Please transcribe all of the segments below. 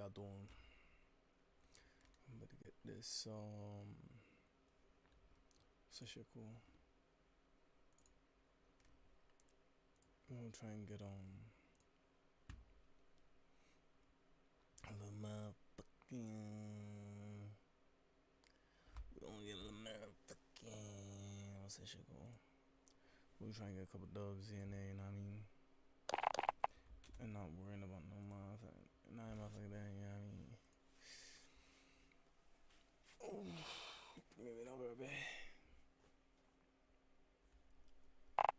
y'all doing? I'm about to get this so shit cool. I'm gonna try and get a little motherfucking. We're gonna get a little motherfucking. What's that shit cool? We're trying to get a couple dubs here and there, you know what I mean? And not worrying about no motherfucking. Not motherfucking that, you know what I mean? Maybe not very bad.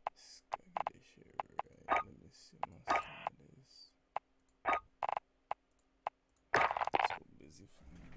Let's go get this shit right. Let me see my status. So busy for me.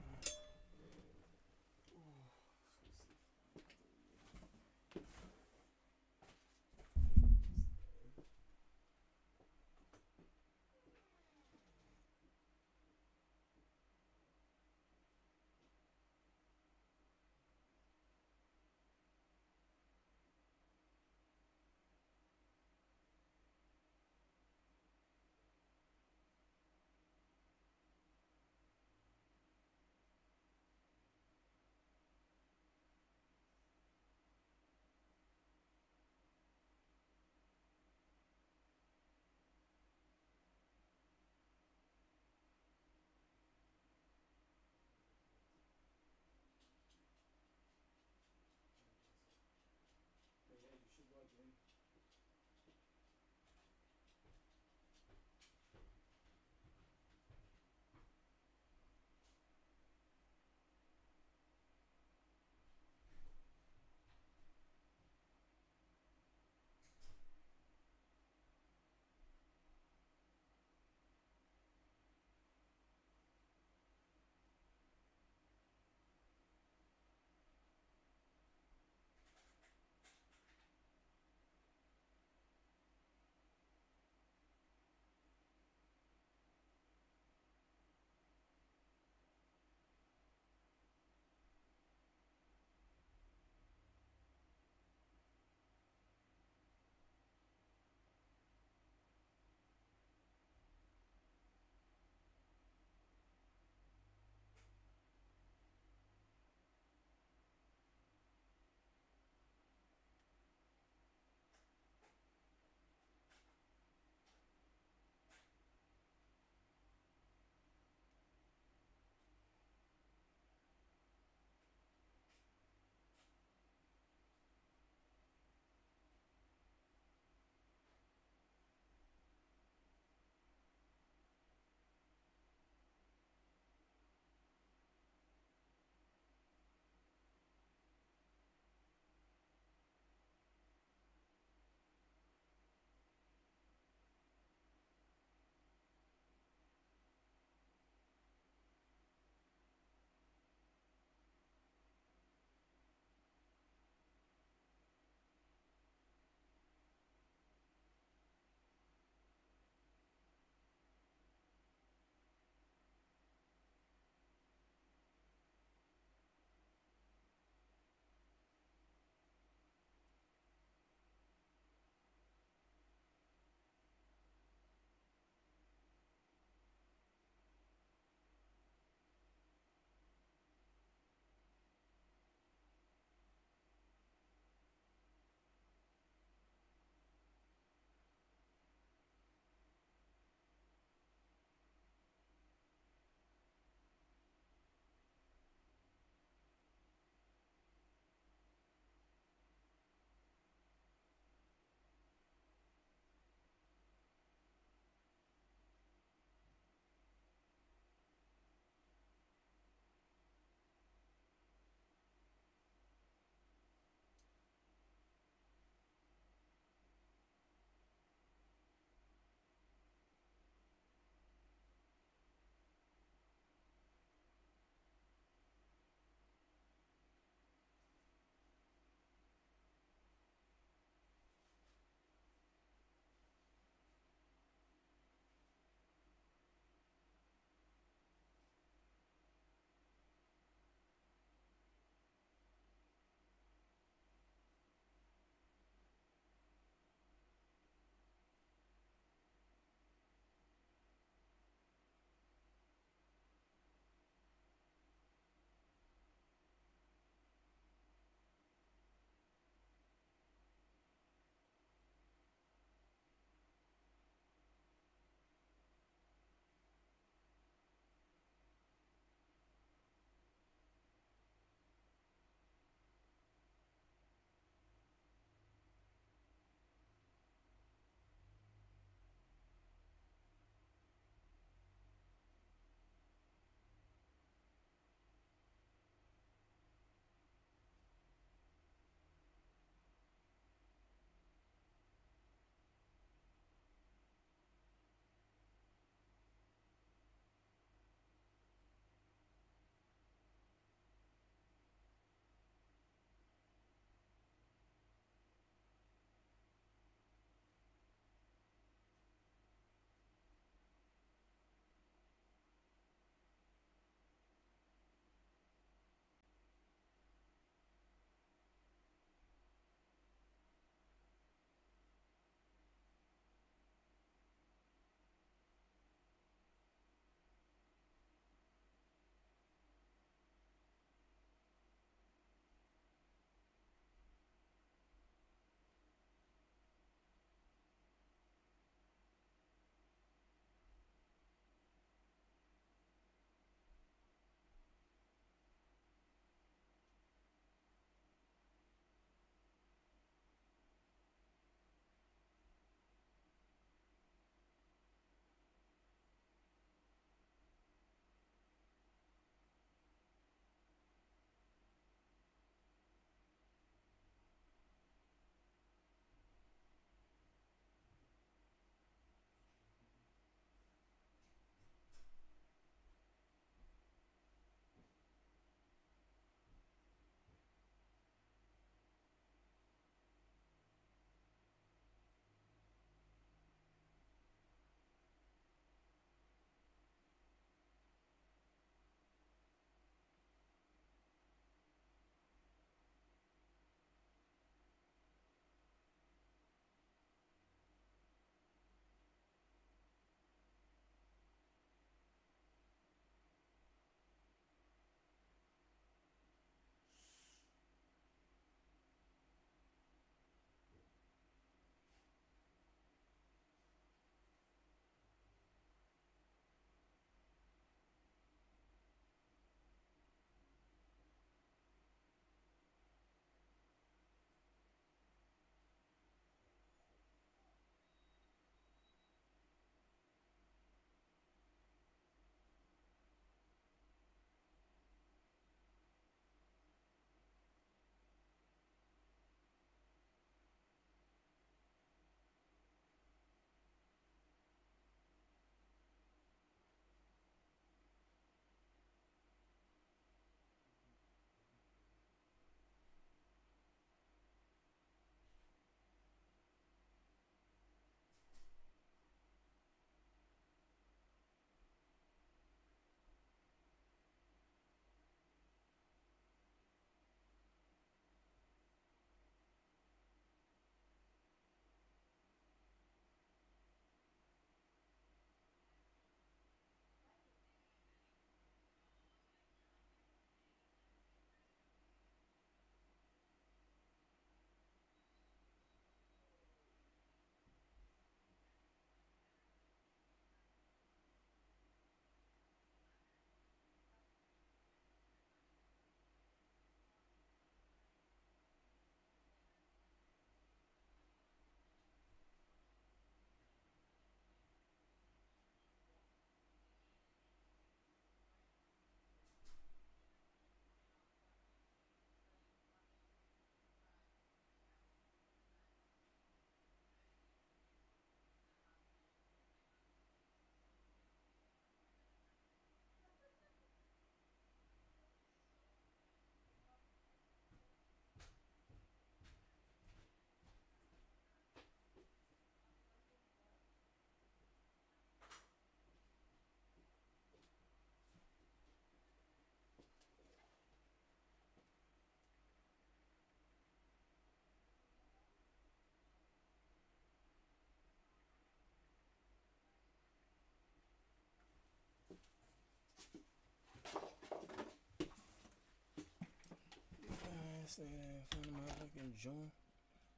This nigga ain't finding my fucking June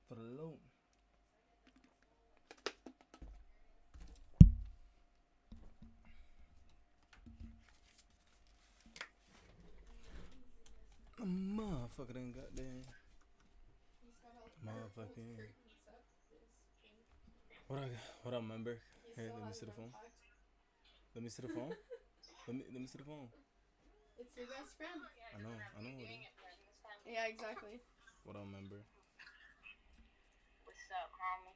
for the load. A motherfucker done got there. Motherfucking. What up, member? Here, let me see the phone. Let me see the phone. Let me see the phone. It's your best friend. I know what it is. Yeah, exactly. What up, member? What's up, homie?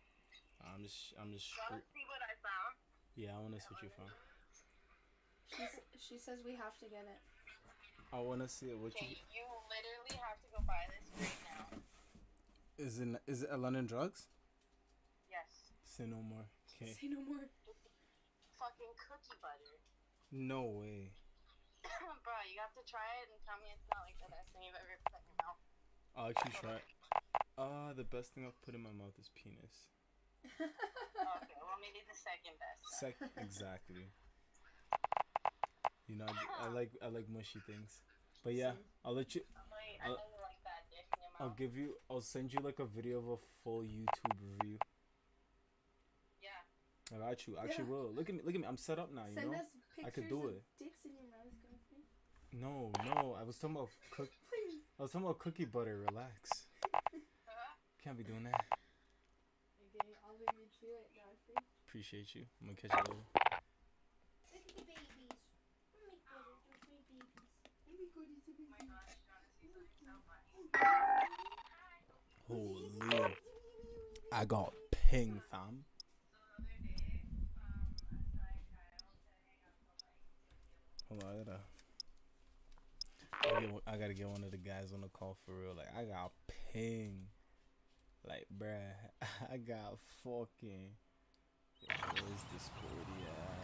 I'm just. Wanna see what I found? Yeah, I wanna see what you found. She says we have to get it. I wanna see it. What Okay, you? you literally have to go buy this right now. Is it a London Drugs? Yes. Say no more. Okay. Say no more. Fucking cookie butter. No way. Bro, you have to try it and tell me it's not like the best thing you've ever put in your mouth. I'll actually try it. The best thing I've put in my mouth is penis. Okay, well maybe the second best. Exactly. You know, I like mushy things. But yeah, I'll let you. I know you like that dick in your mouth. I'll send you like a video of a full YouTube review. Yeah. I got you. I actually will. Look at me. I'm set up now. You Send know. us pictures I could do of it. dicks in your mouth, girlfriend. No. I was talking about Please. I was talking about cookie butter. Relax. Can't be doing that. Okay, I'll leave you to it, girlfriend. Appreciate you. I'm gonna catch you later. Look at the babies. Oh my god, those my babies. Oh my god, it's a baby. Oh my gosh, you wanna see something so funny? Holy. I got ping, fam. Hold on, I gotta get one of the guys on the call for real. Like, I got ping. Like, bruh, I got fucking. Where's Discord? Yeah.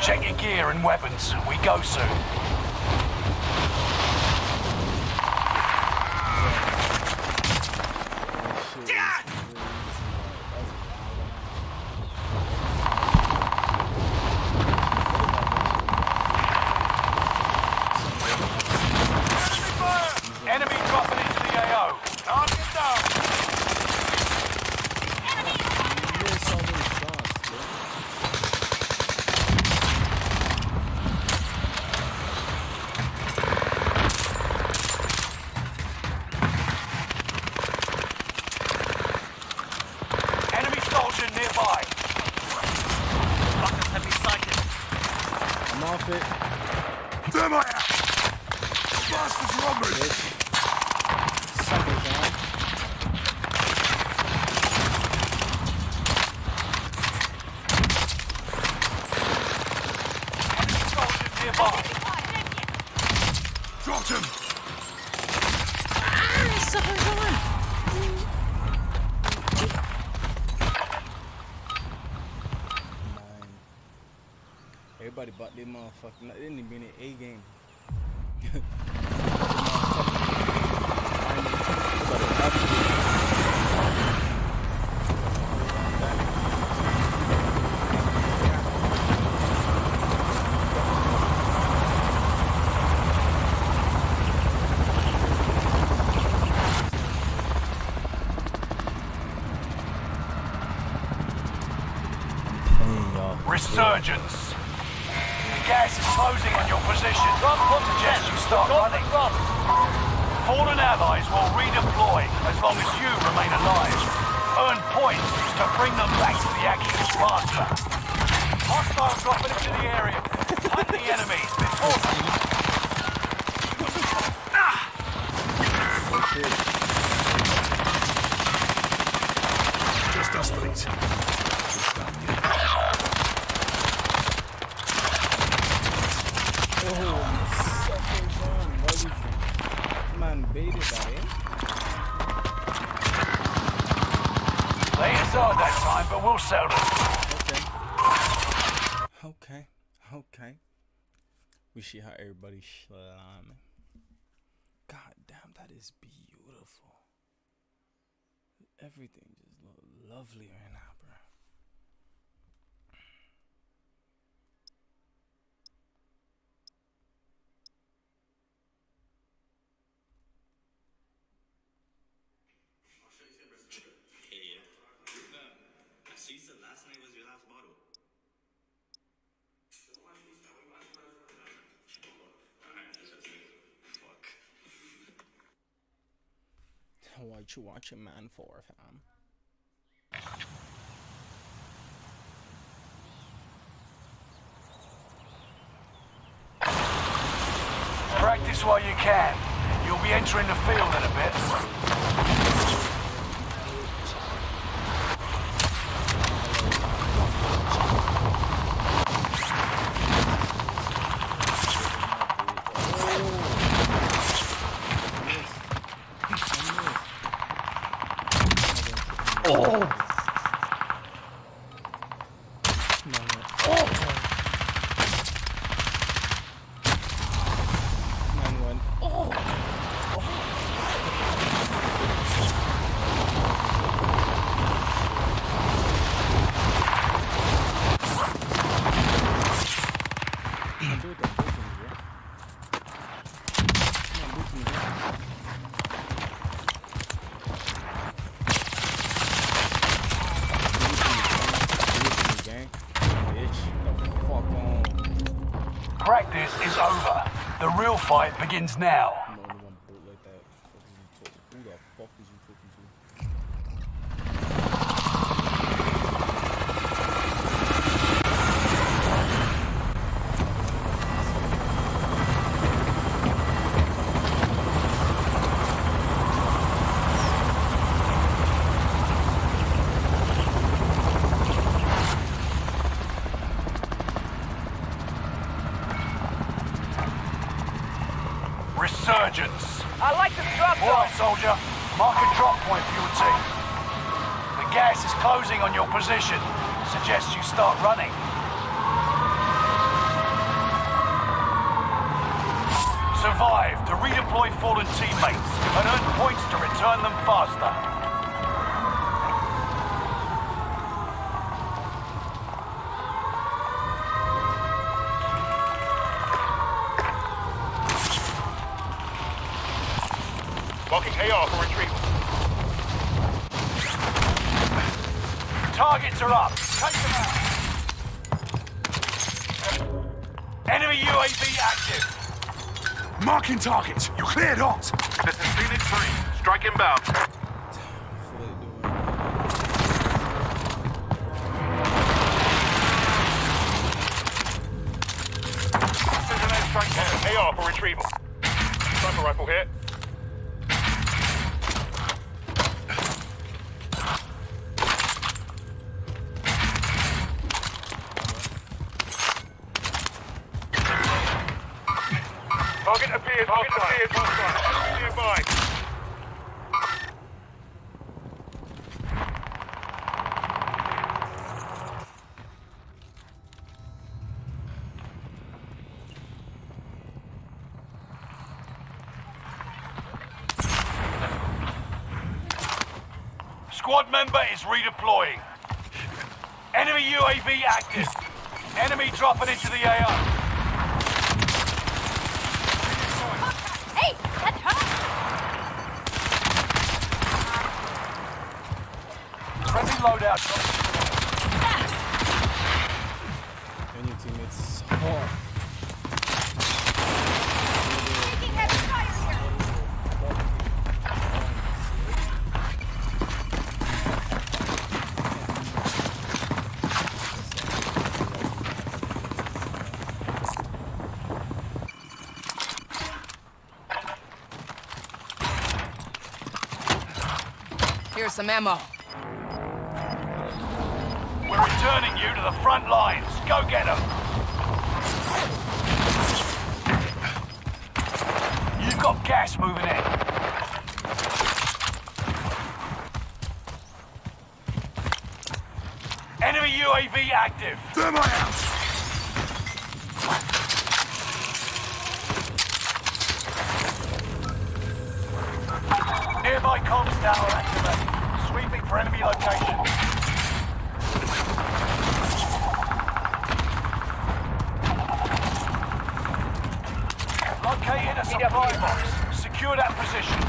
Check your gear and weapons. We go soon. Enemy dropping into the AO. Target down. Enemy soldier nearby. Fuckers have been sighted. I'm off it. Thermite out. Bastards are on me. Sucker down. Enemy soldier nearby. Dropped him. Everybody bought their motherfucking. They didn't even in A game. Resurgence. Gas is closing on your position. Suggest you start running. Fallen allies will redeploy as long as you remain alive. Earn points to bring them back to the action faster. Hostiles dropping into the area. Hunt the enemies before Just us, please. Man, baited that, eh? They inside that time, but we'll sell them. Okay. We see how everybody slamming. God damn, that is beautiful. Everything just look lovely right now, bro. What you watching man for, fam? Practice while you can. You'll be entering the field in a bit. Practice is over. The real fight begins now. Who the fuck is you talking to? Resurgence. I like the drop. All right, soldier. Mark a drop point for your team. The gas is closing on your position. Suggest you start running. Survive to redeploy fallen teammates and earn points to return them faster. Marking AR for retrieval. Targets are up. Take them out. Enemy UAV active. Marking targets. You're cleared hot. This is Phoenix 3. Strike inbound. There's an airstrike here. AR for retrieval. Sniper rifle here. Target appears hostile. Nearby. Squad member is redeploying. Enemy UAV active. Enemy dropping into the AO. Hey, that's her! Friendly loadout. And your teammates hard. Taking heavy fire here! Here's some ammo. We're returning you to the front lines. Go get them. You've got gas moving in. Enemy UAV active. Thermite out. Nearby comms tower activated. Sweeping for enemy location. Located a supply box. Secure that position.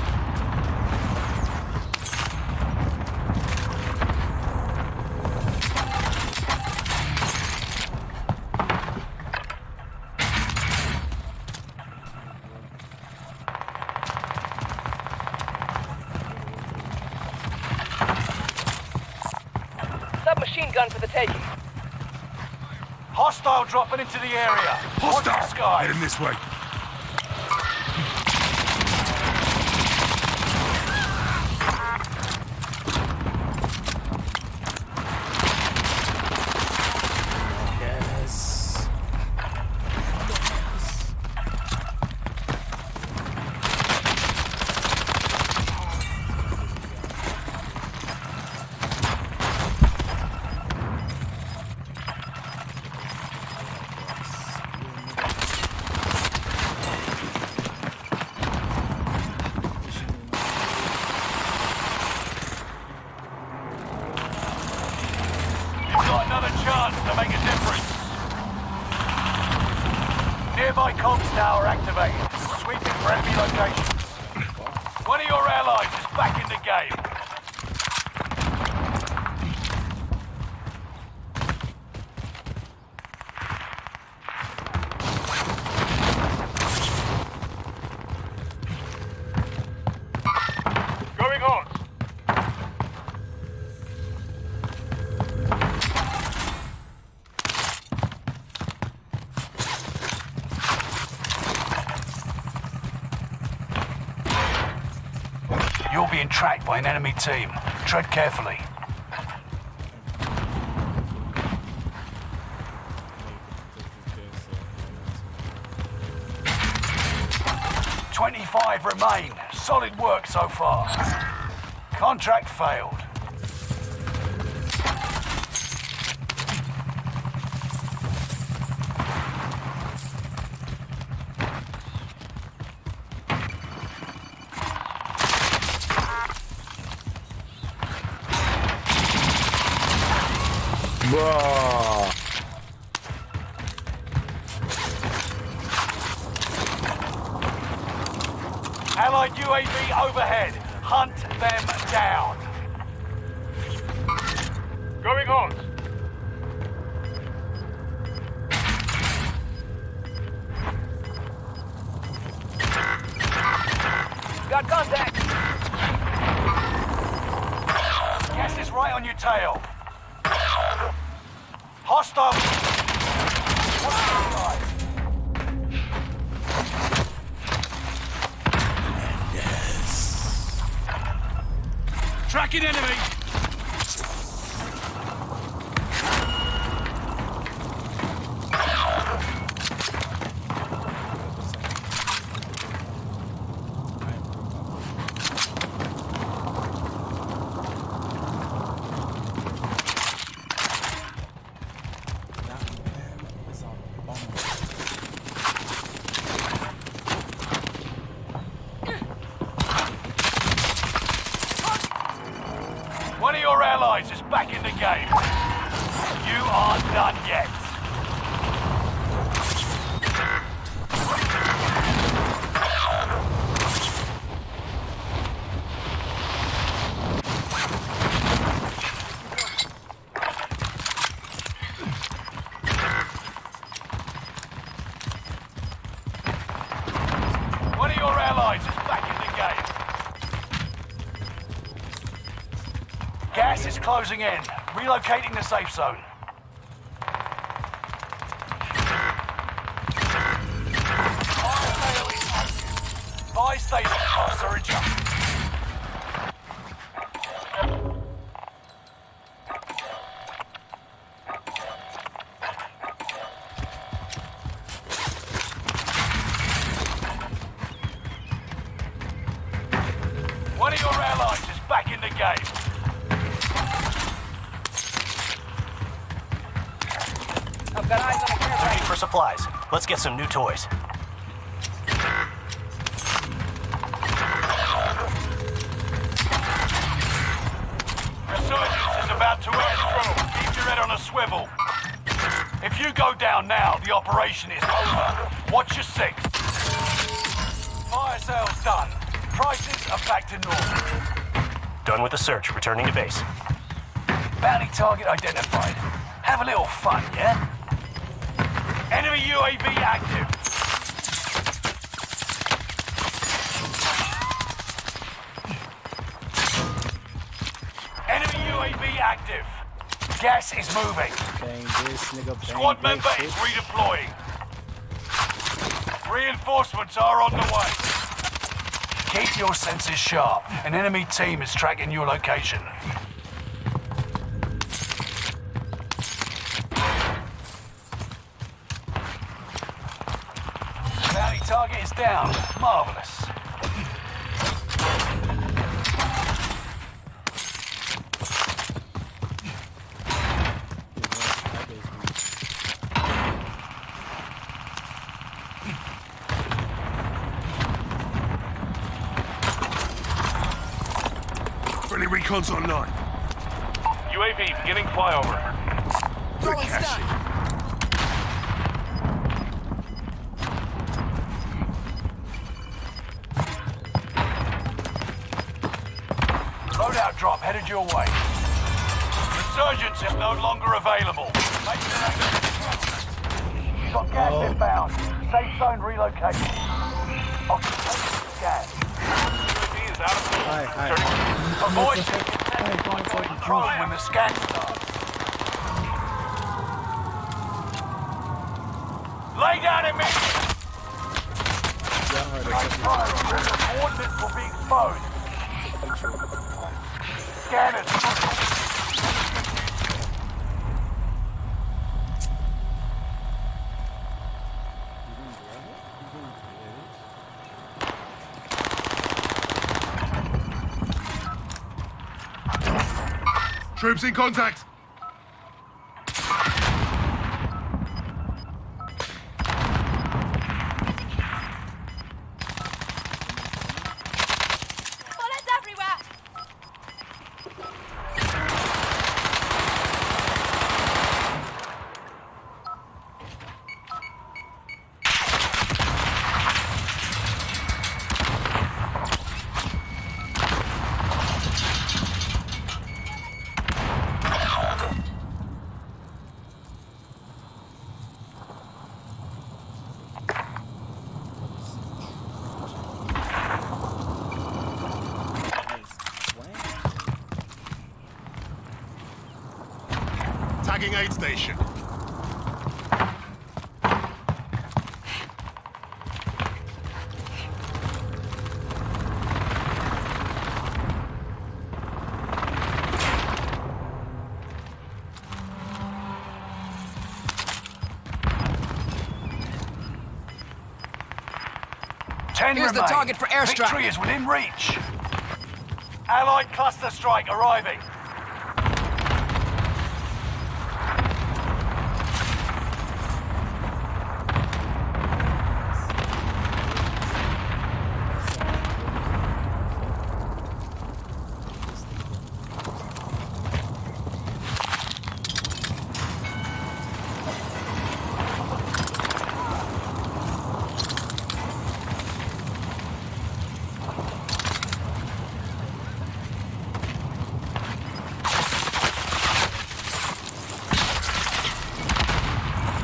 machine gun for the taking. Hostile dropping into the area. Watch the Hostile! skies. Heading this way. Yes. You've got another chance to make a difference. Nearby comms tower activated. Sweeping for enemy locations. One of your allies is back in the game. Going on. 'You're being tracked by an enemy team. Tread carefully. Like, 25 remain. Solid work so far. Contract failed. Bruh. Allied UAV overhead. Hunt them down. Going on. Got contact. Gas is right on your tail. Hostile. Tracking enemy. One of your allies is back in the game. You aren't done yet. One of your allies is back in the game. Gas is closing in. Relocating the safe zone. Buy station costs are adjusted. One of your allies is back in the game. I've got eyes on a clear Need for supplies. Let's get some new toys. Resurgence is about to end. Keep your head on a swivel. If you go down now, the operation is over. Watch your six. Fire sales done. Prices are back to normal. Done with the search. Returning to base. Bounty target identified. Have a little fun, yeah? Enemy UAV active. Enemy UAV active. Gas is moving. Bang this, nigga. Bang Squad this, member is bitch. redeploying. Reinforcements are on the way. Keep your senses sharp. An enemy team is tracking your location. Bounty target is down. Marvelous. Friendly recon's online. UAV beginning flyover. Good cash. Loadout drop headed your way. Resurgence is no longer available. Make the You got gas inbound. Safe zone relocation. Occupation gas. UAV is out of Hi. Avoid control when the scan starts. Lay down immediately. Coordinates will be exposed. Scanners. Troops in contact. Bullets everywhere! Tagging aid station. Here's the target for airstrike. Victory is within reach. Allied cluster strike arriving.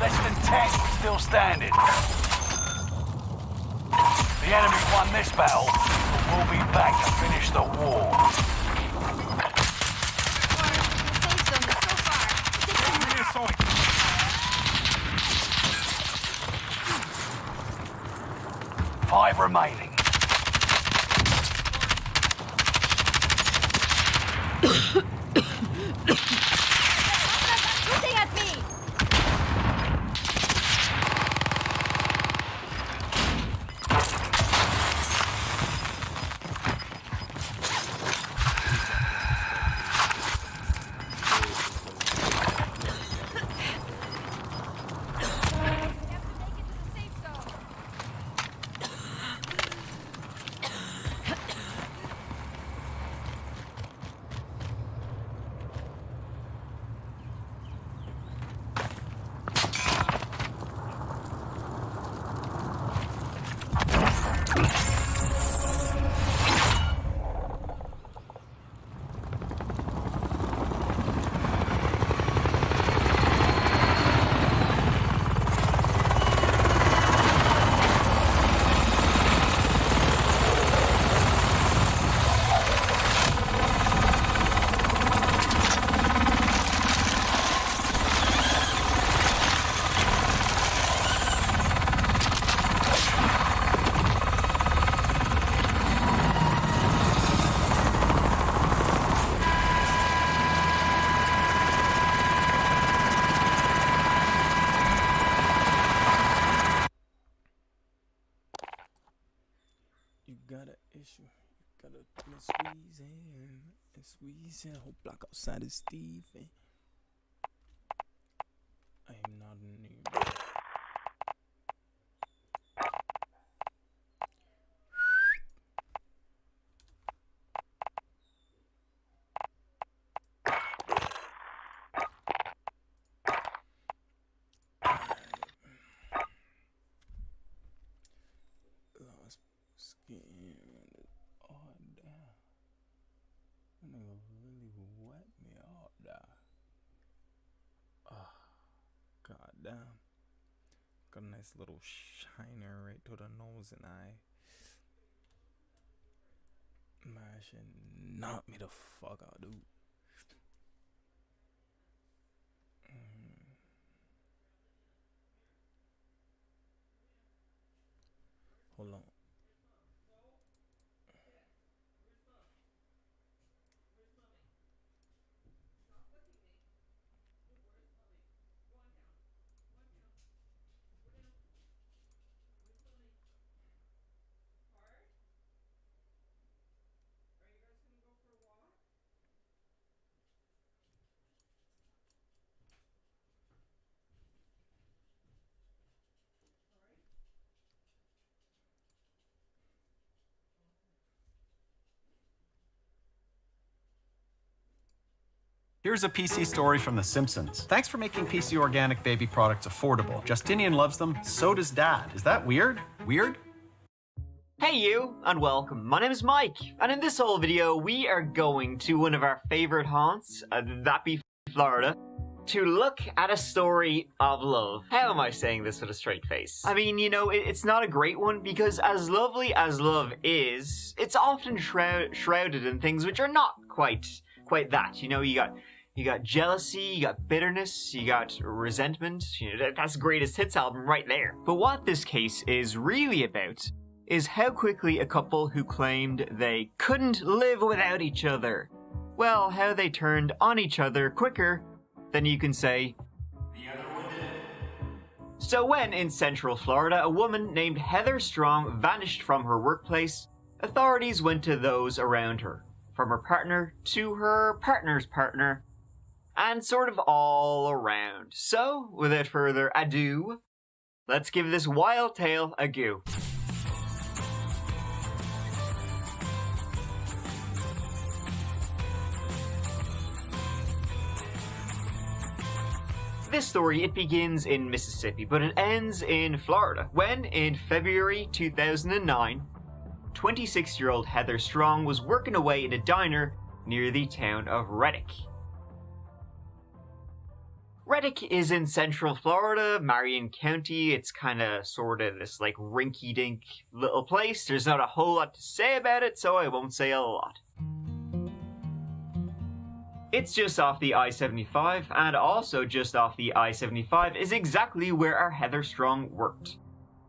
Less than 10 still standing. The enemy won this battle, but we'll be back to finish the war. Five remaining. Shooting at me! you gotta squeeze in and squeeze in. Whole block outside is Steve. I am not a noob. Skin all down. That nigga really wet me all down. God damn. Got a nice little shiner right to the nose and eye. Man, shit knocked me the fuck out, dude. Hold on. Here's a PC story from The Simpsons. Thanks for making PC Organic baby products affordable. Justinian loves them, so does Dad. Is that weird? Weird? Hey you, and welcome. My name is Mike, and in this whole video, we are going to one of our favorite haunts, that be Florida, to look at a story of love. How am I saying this with a straight face? I mean, you know, it's not a great one, because as lovely as love is, it's often shrouded in things which are not quite that. You know, you got jealousy, you got bitterness, you got resentment. You know, that's the Greatest Hits album right there. But what this case is really about is how quickly a couple who claimed they couldn't live without each other, well, how they turned on each other quicker than you can say the other one did. So when in Central Florida, a woman named Heather Strong vanished from her workplace, authorities went to those around her, from her partner to her partner's partner, and sort of all around. So, without further ado, let's give this wild tale a go. This story, it begins in Mississippi, but it ends in Florida, when in February 2009, 26-year-old Heather Strong was working away in a diner near the town of Reddick. Reddick is in Central Florida, Marion County. It's kind of sort of this like rinky-dink little place. There's not a whole lot to say about it, so I won't say a lot. It's just off the I-75, and also just off the I-75 is exactly where our Heather Strong worked.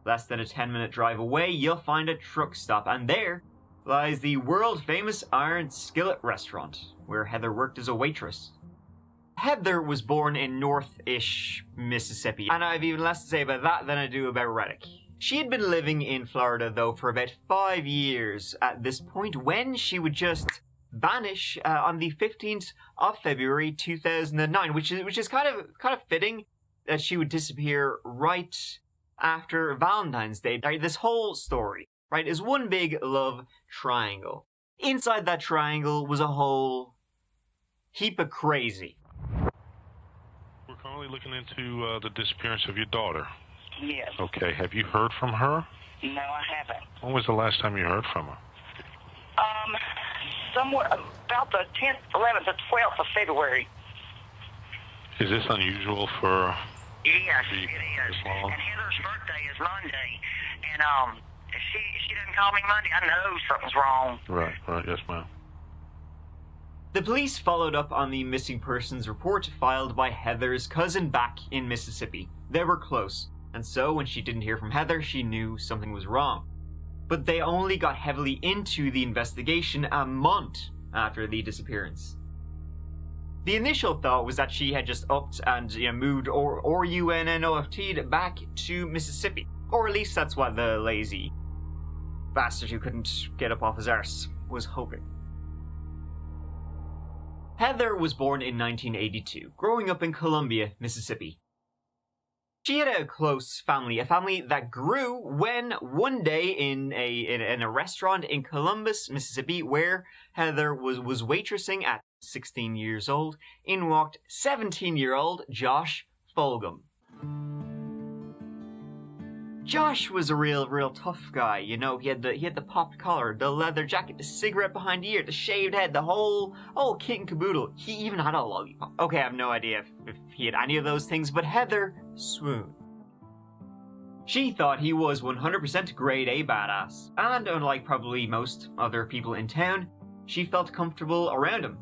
Less than a 10-minute drive away, you'll find a truck stop, and there lies the world-famous Iron Skillet restaurant, where Heather worked as a waitress. Heather was born in North-ish Mississippi, and I have even less to say about that than I do about Reddick. She had been living in Florida, though, for about 5 years at this point, when she would just vanish on the 15th of February 2009, which is kind of fitting that she would disappear right after Valentine's Day. Right, this whole story, right, is one big love triangle. Inside that triangle was a whole heap of crazy. We're currently looking into the disappearance of your daughter. Yes. Okay, have you heard from her? No, I haven't. When was the last time you heard from her? Somewhere about the 10th, 11th, or 12th of February. Is this unusual for... Yes, it is. And Heather's birthday is Monday. And if she doesn't call me Monday, I know something's wrong. Right, yes, ma'am. The police followed up on the missing persons report filed by Heather's cousin back in Mississippi. They were close, and so when she didn't hear from Heather, she knew something was wrong. But they only got heavily into the investigation a month after the disappearance. The initial thought was that she had just upped and moved or UNNOFT'd back to Mississippi. Or at least that's what the lazy bastard who couldn't get up off his arse was hoping. Heather was born in 1982, growing up in Columbia, Mississippi. She had a close family, a family that grew when one day in a restaurant in Columbus, Mississippi, where Heather was waitressing at 16 years old, in walked 17-year-old Josh Fulgham. Josh was a real tough guy, you know. He had the popped collar, the leather jacket, the cigarette behind the ear, the shaved head, the whole kit and caboodle. He even had a lollipop. Okay, I have no idea if he had any of those things, but Heather swooned. She thought he was 100% grade A badass, and unlike probably most other people in town, she felt comfortable around him.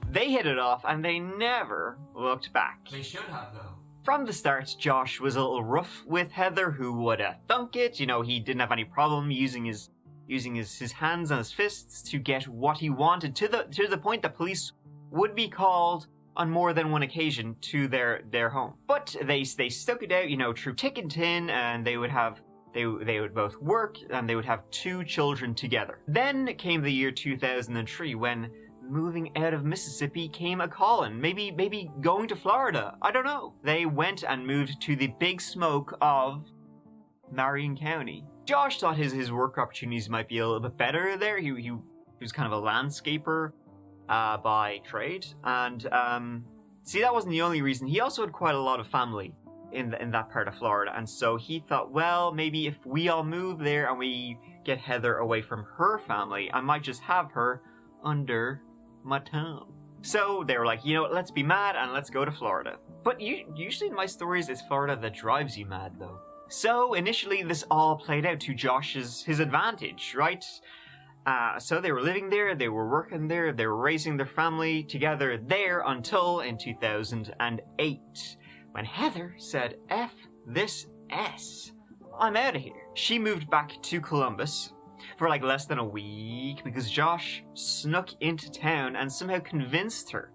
They hit it off, and they never looked back. They should have, though. From the start, Josh was a little rough with Heather, who would thunk it. You know, he didn't have any problem using his hands and his fists to get what he wanted, to the point that police would be called on more than one occasion to their home. But they stuck it out, you know, through thick and thin, and they would both work, and they would have 2 children together. Then came the year 2003, when moving out of Mississippi came a calling. Maybe going to Florida. I don't know. They went and moved to the big smoke of Marion County. Josh thought his work opportunities might be a little bit better there. He was kind of a landscaper by trade. And see, that wasn't the only reason. He also had quite a lot of family in that part of Florida. And so he thought, well, maybe if we all move there and we get Heather away from her family, I might just have her under my tongue. So they were like, you know, let's be mad and let's go to Florida. But usually in my stories, it's Florida that drives you mad, though. So initially, this all played out to Josh's advantage, right? So they were living there, they were working there, they were raising their family together there until in 2008, when Heather said, F this S, I'm out of here. She moved back to Columbus for like less than a week because Josh snuck into town and somehow convinced her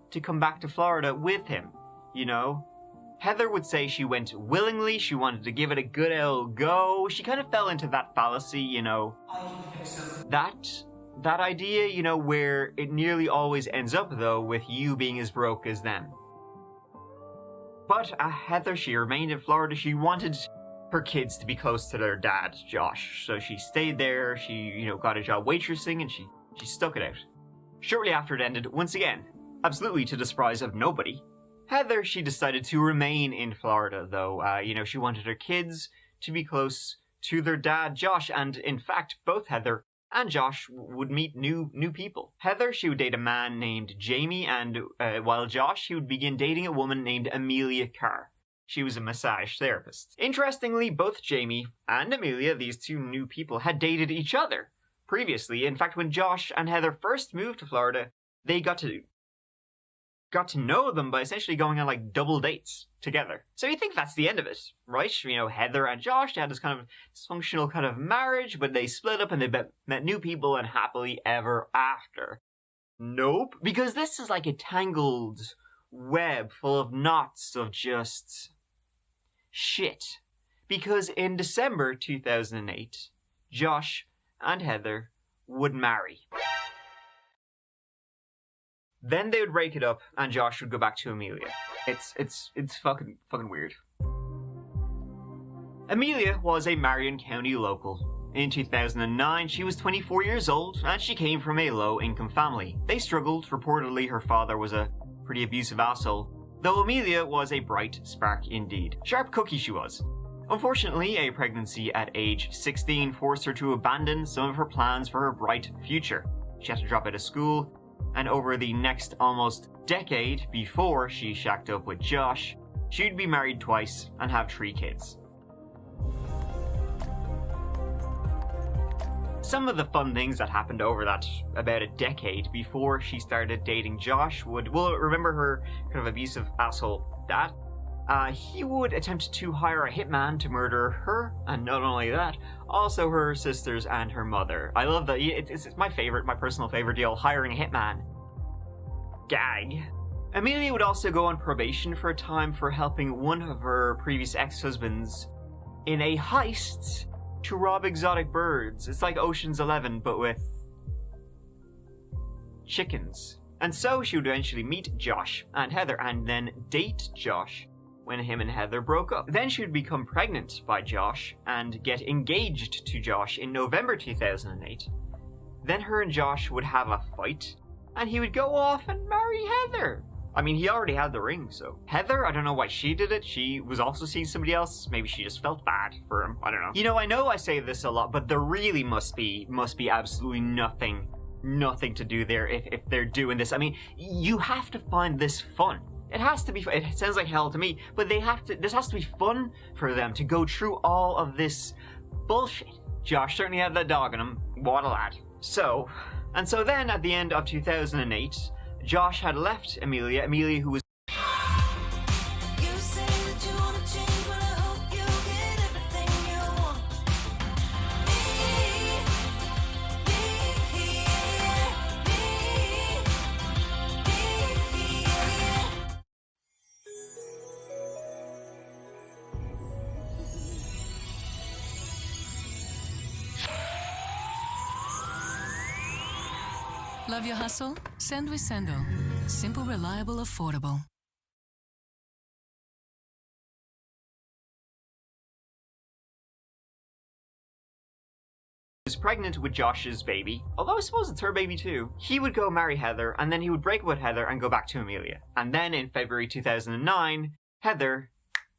to come back to Florida with him, you know? Heather would say she went willingly, she wanted to give it a good old go. She kind of fell into that fallacy, you know, that idea, you know, where it nearly always ends up, though, with you being as broke as them. But Heather, she remained in Florida. She wanted her kids to be close to their dad, Josh. So she stayed there, she, you know, got a job waitressing, and she stuck it out. Shortly after it ended, once again, absolutely to the surprise of nobody, Heather, she decided to remain in Florida, though. You know, she wanted her kids to be close to their dad, Josh, and in fact, both Heather and Josh would meet new people. Heather, she would date a man named Jamie, and while Josh, he would begin dating a woman named Amelia Carr. She was a massage therapist. Interestingly, both Jamie and Amelia, these 2 new people, had dated each other previously. In fact, when Josh and Heather first moved to Florida, they got to know them by essentially going on like double dates together. So you think that's the end of it, right? You know, Heather and Josh, they had this kind of dysfunctional kind of marriage, but they split up and they met new people and happily ever after. Nope. Because this is like a tangled web full of knots of just shit. Because in December 2008, Josh and Heather would marry. Then they would break it up, and Josh would go back to Amelia. It's fucking weird. Amelia was a Marion County local. In 2009, she was 24 years old, and she came from a low-income family. They struggled. Reportedly, her father was a pretty abusive asshole, though Amelia was a bright spark indeed. Sharp cookie she was. Unfortunately, a pregnancy at age 16 forced her to abandon some of her plans for her bright future. She had to drop out of school, and over the next almost decade before she shacked up with Josh, she'd be married twice and have 3 kids. Some of the fun things that happened over that about a decade before she started dating Josh remember her kind of abusive asshole dad? He would attempt to hire a hitman to murder her, and not only that, also her sisters and her mother. I love that. It's my personal favorite deal, hiring a hitman. Gag. Amelia would also go on probation for a time for helping one of her previous ex-husbands in a heist to rob exotic birds. It's like Ocean's 11, but with chickens. And so she would eventually meet Josh and Heather and then date Josh when him and Heather broke up. Then she would become pregnant by Josh and get engaged to Josh in November 2008. Then her and Josh would have a fight and he would go off and marry Heather. I mean, he already had the ring, so. Heather, I don't know why she did it. She was also seeing somebody else. Maybe she just felt bad for him. I don't know. You know I say this a lot, but there really must be absolutely nothing to do there if they're doing this. I mean, you have to find this fun. It has to be, it sounds like hell to me, but this has to be fun for them to go through all of this bullshit. Josh certainly had that dog in him. What a lad. So then at the end of 2008, Josh had left Amelia, who was Love your hustle? Send with Sendo. Simple, reliable, affordable. was pregnant with Josh's baby, although I suppose it's her baby too. He would go marry Heather, and then he would break up with Heather and go back to Amelia. And then in February 2009, Heather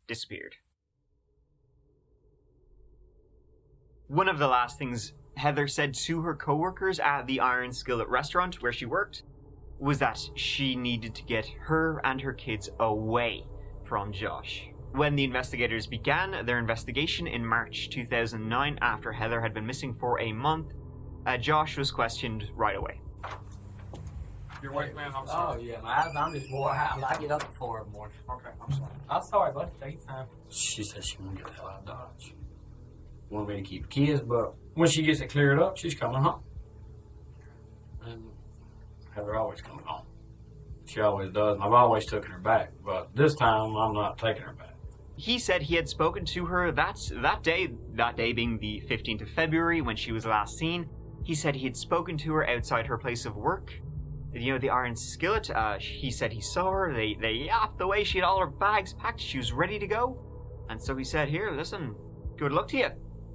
disappeared. One of the last things Heather said to her co-workers at the Iron Skillet restaurant where she worked was that she needed to get her and her kids away from Josh. When the investigators began their investigation in March 2009, after Heather had been missing for a month, Josh was questioned right away. You're waiting, man. I'm sorry. Oh, yeah, man. I'm just wore out. I get up at 4 in the morning. Okay, I'm sorry. I'm sorry, buddy. Take your time. She said she wanted to get the hell out of Dodge. Wanted me to keep the kids, but when she gets it cleared up, she's coming home. And Heather always coming home. She always does. I've always taken her back, but this time I'm not taking her back. He said he had spoken to her that day being the 15th of February when she was last seen. He said he had spoken to her outside her place of work. You know, the Iron Skillet. He said he saw her. They yapped away. She had all her bags packed. She was ready to go. And so he said, here, listen, good luck to you.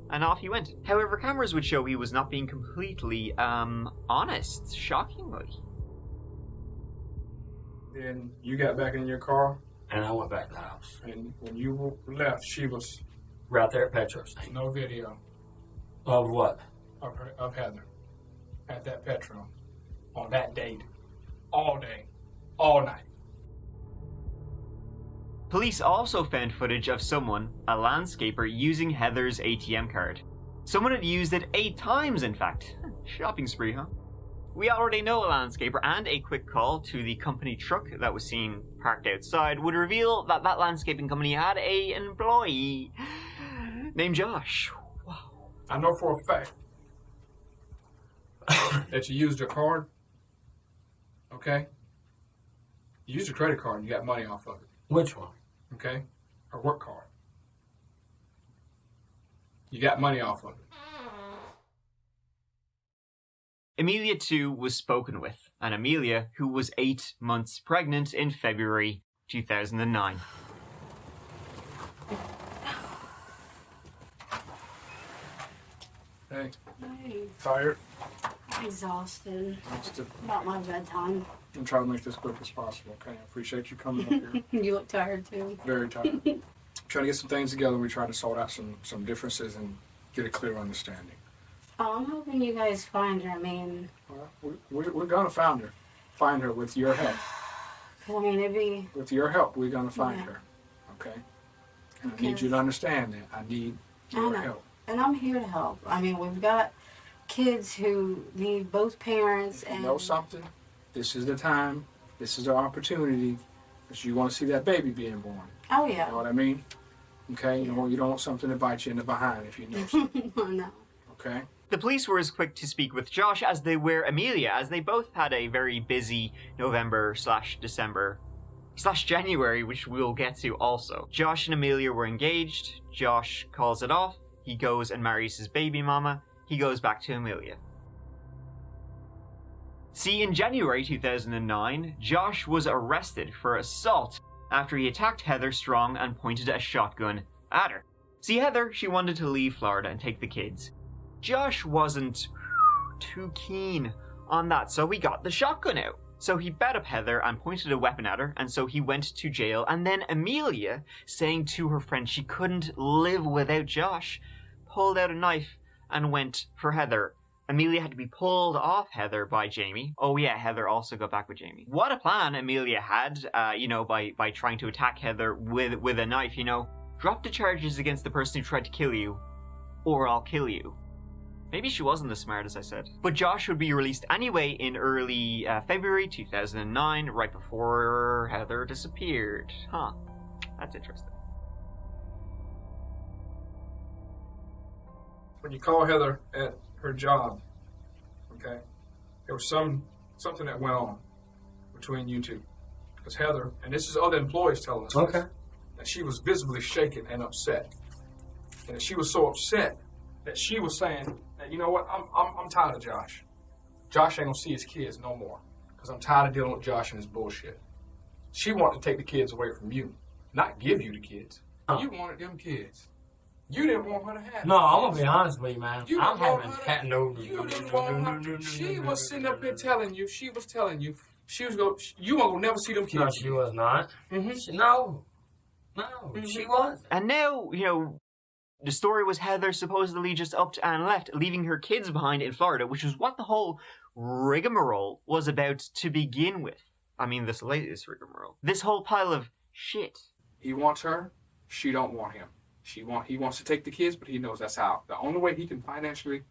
And off he went. However, cameras would show he was not being completely, honest, shockingly. Then you got back in your car? And I went back to the house. And when you left, she was... Right there at Petro Station. No video. Of what? Of Heather. At that Petro. On that date. All day. All night. Police also found footage of someone, a landscaper, using Heather's ATM card. Someone had used it 8 times, in fact. Shopping spree, huh? We already know a landscaper, and a quick call to the company truck that was seen parked outside would reveal that that landscaping company had an employee named Josh. Wow. I know for a fact that you used your card, okay? You used a credit card and you got money off of it. Which one? Okay? Her work card. You got money off of it. Amelia, too, was spoken with, and Amelia, who was 8 months pregnant in February 2009. Hey. Hey. Tired? Exhausted. About my bedtime. I'm trying to make this quick as possible, okay? I appreciate you coming up here. You look tired, too. Very tired. Trying to get some things together. We try to sort out some differences and get a clear understanding. Oh, I'm hoping you guys find her. I mean... Well, we're going to find her with your help. I mean, it'd be... With your help, we're going to find her, okay? And I need you to understand that. I need your help. And I'm here to help. I mean, we've got kids who need both parents and... You know something? This is the time. This is the opportunity. Because you want to see that baby being born. Oh, yeah. You know what I mean? Okay? You don't want something to bite you in the behind if you know something. No. Okay? The police were as quick to speak with Josh as they were Amelia, as they both had a very busy November/December/January, which we'll get to also. Josh and Amelia were engaged. Josh calls it off. he goes and marries his baby mama. He goes back to Amelia. See, in January 2009, Josh was arrested for assault after he attacked Heather Strong and pointed a shotgun at her. See, Heather, she wanted to leave Florida and take the kids. Josh wasn't too keen on that, so he got the shotgun out. So he bet up Heather and pointed a weapon at her, and so he went to jail. And then Amelia, saying to her friend she couldn't live without Josh, pulled out a knife and went for Heather. Amelia had to be pulled off Heather by Jamie. Oh yeah, Heather also got back with Jamie. What a plan Amelia had, by trying to attack Heather with a knife, Drop the charges against the person who tried to kill you, or I'll kill you. Maybe she wasn't as smart as I said. But Josh would be released anyway in early February 2009, right before Heather disappeared. Huh, that's interesting. When you call Heather at her job, okay, there was something that went on between you two. Because Heather, and this is other employees telling us, okay, that she was visibly shaken and upset. And that she was so upset that she was saying that, you know what, I'm tired of Josh. Josh ain't gonna see his kids no more. Because I'm tired of dealing with Josh and his bullshit. She wanted to take the kids away from you, not give you the kids. You wanted them kids. You didn't want her to have No, I'm gonna be honest with you, man. You no. She was sitting up here telling you, you won't never see them kids. No, she was not. Mm-hmm. No, she was. And now, the story was Heather supposedly just upped and left, leaving her kids behind in Florida, which is what the whole rigmarole was about to begin with. I mean, this latest rigmarole. This whole pile of shit. He wants her, she don't want him. He wants to take the kids, but he knows that's how. The only way he can financially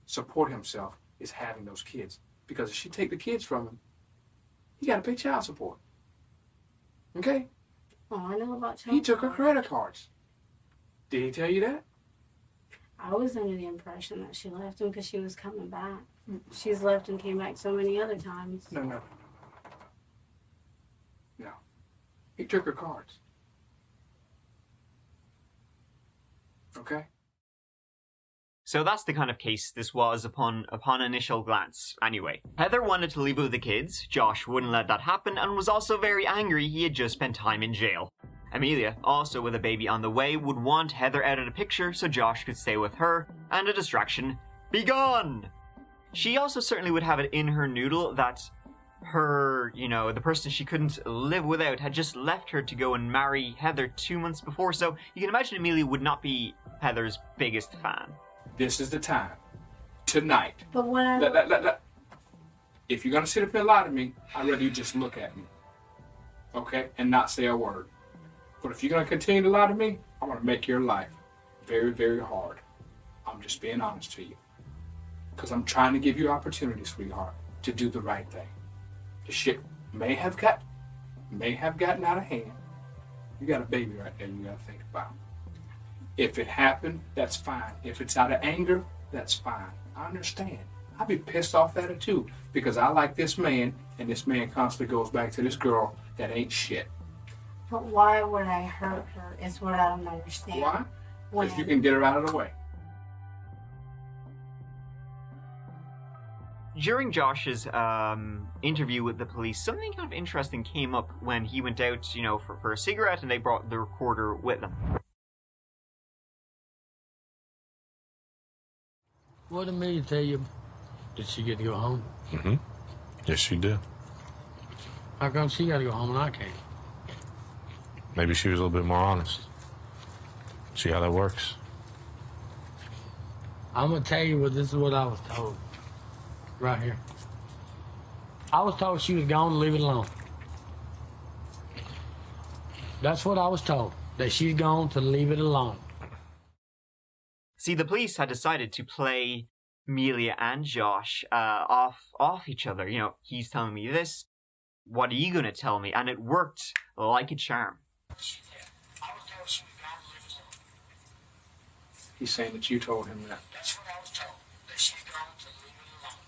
support himself is having those kids. Because if she take the kids from him, he got to pay child support. Okay? Oh, I know about child support. He took her credit cards. Did he tell you that? I was under the impression that she left him because she was coming back. She's left and came back so many other times. No. He took her cards. Okay. So that's the kind of case this was upon initial glance. Anyway, Heather wanted to leave with the kids, Josh wouldn't let that happen, and was also very angry he had just spent time in jail. Amelia, also with a baby on the way, would want Heather out of the picture so Josh could stay with her, and a distraction be gone! She also certainly would have it in her noodle that her, the person she couldn't live without had just left her to go and marry Heather 2 months before, so you can imagine Amelia would not be Heather's biggest fan. This is the time. Tonight. But when if you're going to sit up here and lie to me, I'd rather you just look at me. Okay? And not say a word. But if you're going to continue to lie to me, I'm going to make your life very, very hard. I'm just being honest to you. Because I'm trying to give you opportunity, sweetheart, to do the right thing. The shit may have gotten out of hand. You got a baby right there you got to think about. If it happened, that's fine. If it's out of anger, that's fine. I understand. I'd be pissed off at it too, because I like this man, and this man constantly goes back to this girl that ain't shit. But why would I hurt her is what I don't understand. Why? Because you can get her out of the way. During Josh's interview with the police, something kind of interesting came up when he went out, for a cigarette, and they brought the recorder with them. What did Amelia tell you? Did she get to go home? Mm-hmm. Yes, she did. How come she got to go home and I can't? Maybe she was a little bit more honest. See how that works? I'm going to tell you this is what I was told. Right here. I was told she was gone, leave it alone. That's what I was told. That she's gone to leave it alone. See, the police had decided to play Amelia and Josh off each other. He's telling me this. What are you going to tell me? And it worked like a charm. He's saying that you told him that. That's what I was told. That she's gone to leave it alone.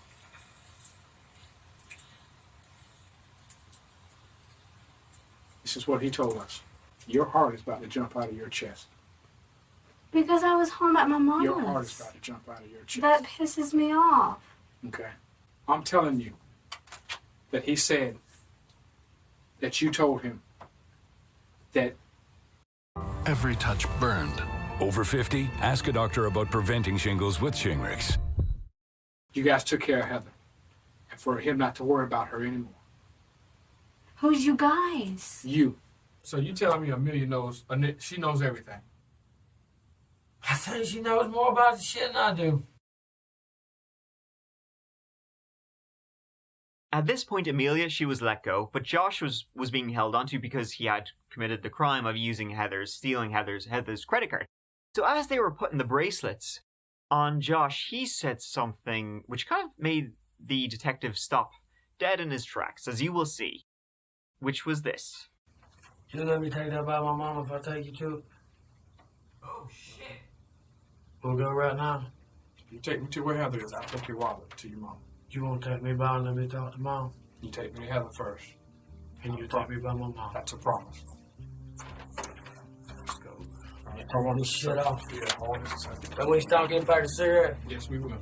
This is what he told us. Your heart is about to jump out of your chest. Because I was home at my mama's. Your heart is about to jump out of your chest. That pisses me off. Okay. I'm telling you that he said that you told him that... Every touch burned. Over 50? Ask a doctor about preventing shingles with Shingrix. You guys took care of Heather. And for him not to worry about her anymore. Who's you guys? You. So you telling me Amelia knows, she knows everything? I think she knows more about the shit than I do. At this point, Amelia, she was let go, but Josh was being held onto because he had committed the crime of stealing Heather's credit card. So as they were putting the bracelets on Josh, he said something which kind of made the detective stop dead in his tracks, as you will see, which was this. You let me take that by my mom if I take you to it? Oh, shit. We'll go right now. You take me to where Heather is. I'll take your wallet to your mom. You won't take me by and let me talk to mom? You take me to Heather first. And you take me by my mom? That's a promise. Let's go. I want this shit off. Yeah, I want this to say. Then we start getting back to cigarette? Yes, we will.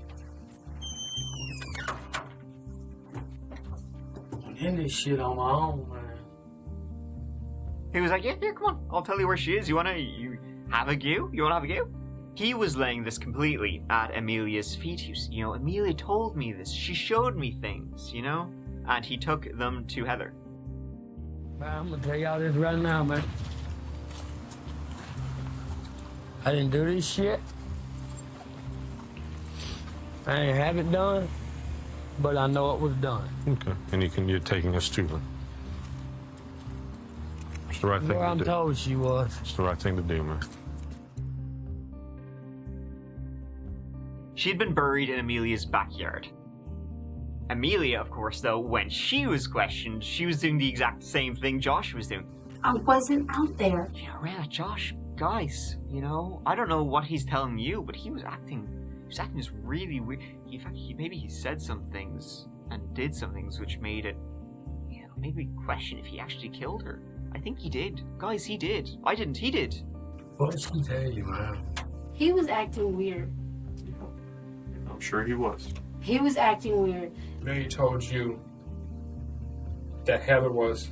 I'm in this shit on my own, man. He was like, yeah, come on, I'll tell you where she is. You have a go? You wanna have a go? He was laying this completely at Amelia's feet. Amelia told me this. She showed me things, And he took them to Heather. Man, I'm gonna tell y'all this right now, man. I didn't do this shit. I ain't have it done, but I know it was done. Okay. And you're taking us to her. It's the right thing to do. I'm told she was. It's the right thing to do, man. She'd been buried in Amelia's backyard. Amelia, of course, though, when she was questioned, she was doing the exact same thing Josh was doing. I wasn't out there. Yeah, Josh, guys, I don't know what he's telling you, but he was acting just really weird. In fact, maybe he said some things and did some things which made it, made me question if he actually killed her. I think he did. Guys, he did. I didn't, he did. What did she tell you, man? He was acting weird. I'm sure he was. He was acting weird. Amelia told you that Heather was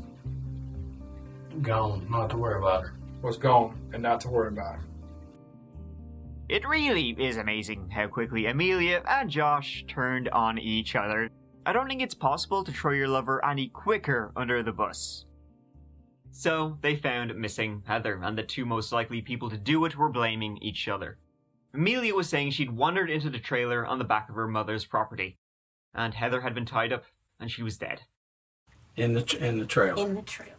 gone, not to worry about her. Was gone and not to worry about her. It really is amazing how quickly Amelia and Josh turned on each other. I don't think it's possible to throw your lover any quicker under the bus. So they found missing Heather, and the two most likely people to do it were blaming each other. Amelia was saying she'd wandered into the trailer on the back of her mother's property, and Heather had been tied up, and she was dead. In the trailer? In the trailer.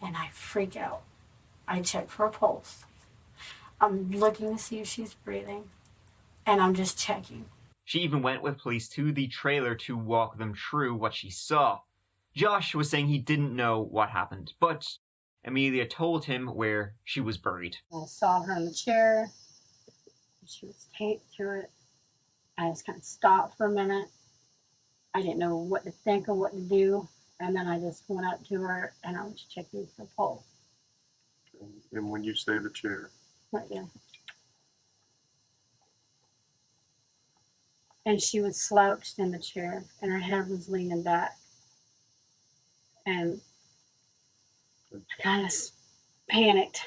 And I freak out. I check for a pulse. I'm looking to see if she's breathing, and I'm just checking. She even went with police to the trailer to walk them through what she saw. Josh was saying he didn't know what happened, but Amelia told him where she was buried. I saw her in the chair. She was taped to it. I just kind of stopped for a minute. I didn't know what to think or what to do. And then I just went up to her and I was checking for pulse. And when you say the chair? Right there. And she was slouched in the chair and her head was leaning back. And I kind of panicked.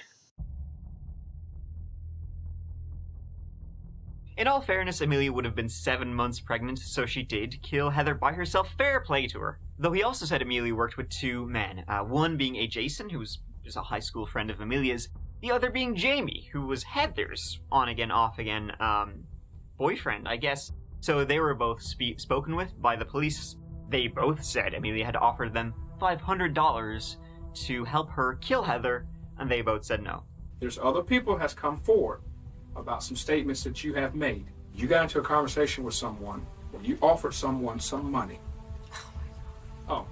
In all fairness, Amelia would have been 7 months pregnant, so she did kill Heather by herself. Fair play to her. Though he also said Amelia worked with two men, one being a Jason, who was just a high school friend of Amelia's, the other being Jamie, who was Heather's on-again, off-again boyfriend, I guess. So they were both spoken with by the police. They both said Amelia had offered them $500 to help her kill Heather, and they both said no. There's other people has come forward about some statements that you have made. You got into a conversation with someone where you offered someone some money. Oh.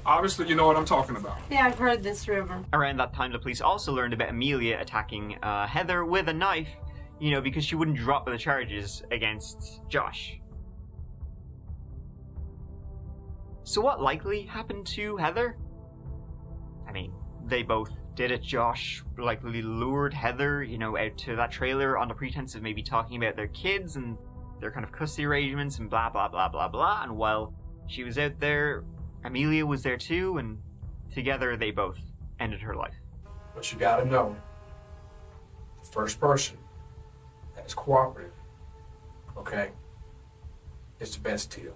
Obviously you know what I'm talking about. Yeah, I've heard this rumor. Around that time, the police also learned about Amelia attacking Heather with a knife, because she wouldn't drop the charges against Josh. So what likely happened to Heather? I mean, they both did it. Josh likely lured Heather, you know, out to that trailer on the pretense of maybe talking about their kids and their kind of custody arrangements and blah, blah, blah, blah, blah. And while she was out there, Amelia was there too, and together they both ended her life. But you gotta know, the first person that is cooperative, okay, is the best deal.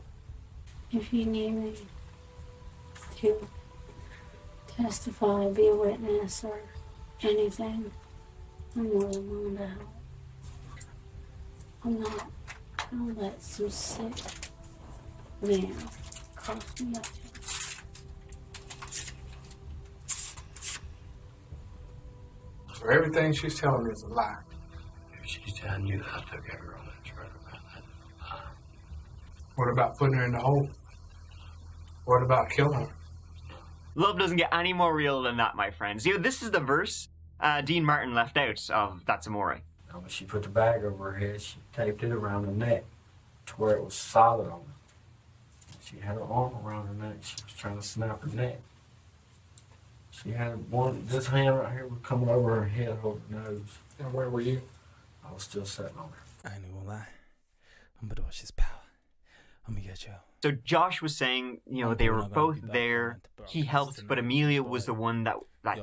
If you need me to testify, be a witness, or anything, I'm more than willing to help. I'm not gonna let some sick man cost me nothing. So everything she's telling me is a lie. If she's telling you that I took her on that trailer, man, What about putting her in the hole? What about killing her? Love doesn't get any more real than that, my friends. You know, this is the verse Dean Martin left out of That's Amore. when she put the bag over her head, she taped it around her neck to where it was solid on her. She had her arm around her neck. She was trying to snap her neck. She had this hand right here was coming over her head, over her nose. And where were you? I was still sitting on her. I ain't gonna lie. I'm gonna watch his power. I'm gonna get you. So Josh was saying, you know, they were both there. He helped, but Amelia was the one that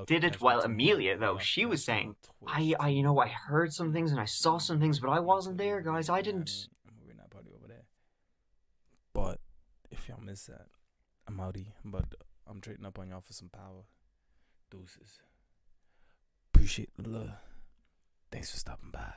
did it. While Amelia, though, she was saying, I heard some things and I saw some things, but I wasn't there, guys. I didn't. We're not party over there. But if y'all miss that, I'm outie. But I'm trading up on y'all for some power. Deuces. Appreciate the love. Thanks for stopping by.